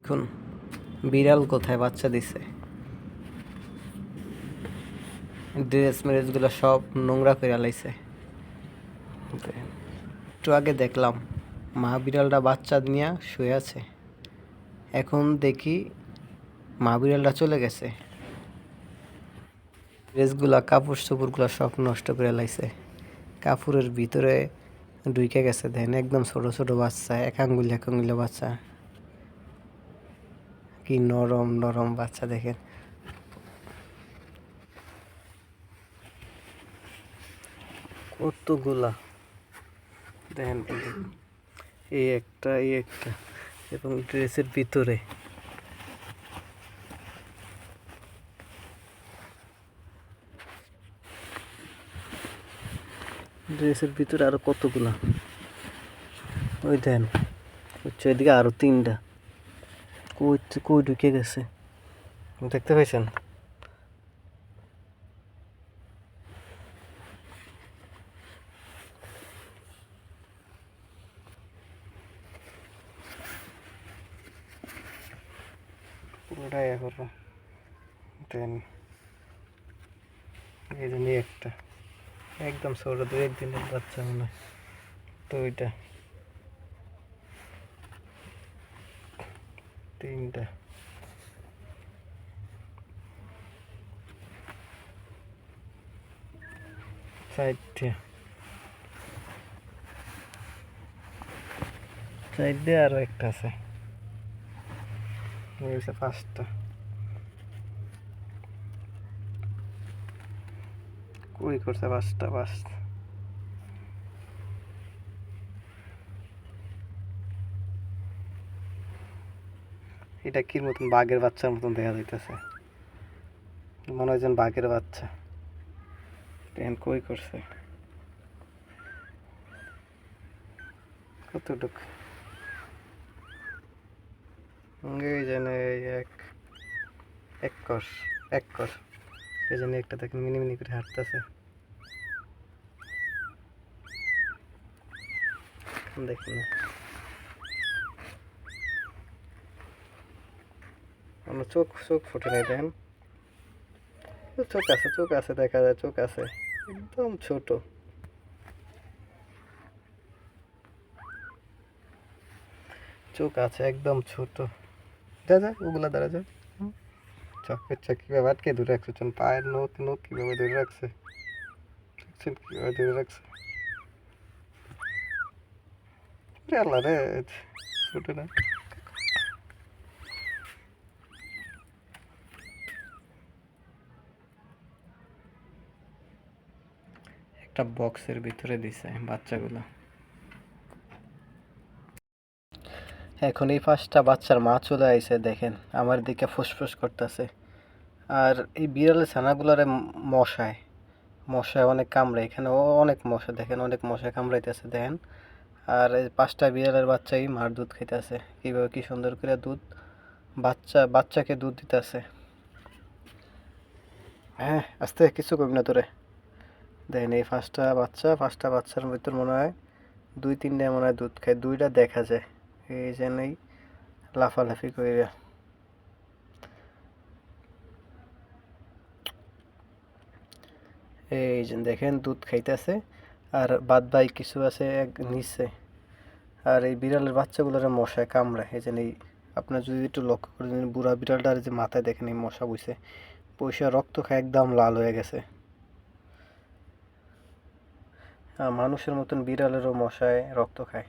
এখন বিড়াল কোথায় বাচ্চা দিছে? ড্রেস মেরেজগুলো সব নোংরা করে লাইছে। একটু আগে দেখলাম মা বিড়ালটা বাচ্চা নিয়ে শুয়ে আছে, এখন দেখি মা বিড়ালটা চলে গেছে। ড্রেসগুলা কাপড় চোপড়গুলো সব নষ্ট করে লাইছে, কাপড়ের ভিতরে ঢুকে গেছে। দেখেন একদম ছোট ছোট বাচ্চা, এক আঙ্গুলে বাচ্চা, কি নরম নরম বাচ্চা দেখেন। কতগুলা দেখেন, এই একটা এবং ড্রেসের ভিতরে আরো কতগুলা, ওই দেন হচ্ছে এদিকে আরো 3টা কই কই ঢুকে গেছে, দেখতে পাইছেন? পুরোটাই এখন দেন। এই জন্য একটা একদম ছোট, 2-1 দিনের বাচ্চা মনে হয়। তো ওইটা 3টা, 4টে, 4টে আরো একটা আছে, 5টা। কই করছে 5টা? এটা কি মতন বাঘের বাচ্চার মতন দেখা যাইতেছে, মনে হয় যেন বাঘের বাচ্চা। ট্রেন কই করছে কতটুক, এই যেন এক কর এই জন্য একটা দেখেন মিনি করে হাঁটতেছে। দেখুন না, আমার চোখ ফুটে নেই, দেখেন চোখ আছে দেখা যায়, চোখ আছে একদম ছোট। চোখ আছে একদম ছোট, যা ওগুলা দাঁড়া যা। চোখের কিভাবে আটকে ধরে রাখছে, পায়ের নখ কিভাবে ধরে রাখছে, দেখছেন কিভাবে ধরে রাখছে। আল্লাহ রে, ছোট না। একটা বক্সের ভিতরে দিছে বাচ্চাগুলো। এখন এই 5টা বাচ্চার মা চলে আইছে, দেখেন আমার দিকে ফুসফুস করতেছে। আর এই বিড়ালের ছানাগুলারে মশায় অনেক কামড়ায়, এখানে অনেক মশা, দেখেন অনেক মশায় কামড়াইতেছে দেখেন। আর এই 5টা বিড়ালের বাচ্চাই মার দুধ খাইতেছে, কীভাবে কি সুন্দর করে দুধ বাচ্চাকে দুধ দিতেছে। হ্যাঁ আস্তে, কিছু করবি না তোরে। দেখেন এই 5টা বাচ্চার ভিতর মনে হয় 2-3টা মনে হয় দুধ খায়, 2টা দেখা যায় এই জন্যই লাফালাফি করে। এই যে দেখেন দুধ খাইতেছে, আর বাদ বাই কিছু আছে নিচে। আর এই বিড়ালের বাচ্চাগুলোর মশায় কামড়ায়, এই জন্য আপনার যদি একটু লক্ষ্য করে বুড়া বিড়ালটার যে মাথায় দেখেন এই মশা পয়সা রক্ত খায়, একদম লাল হয়ে গেছে। মানুষের মতন বিড়ালেরও মশায় রক্ত খায়।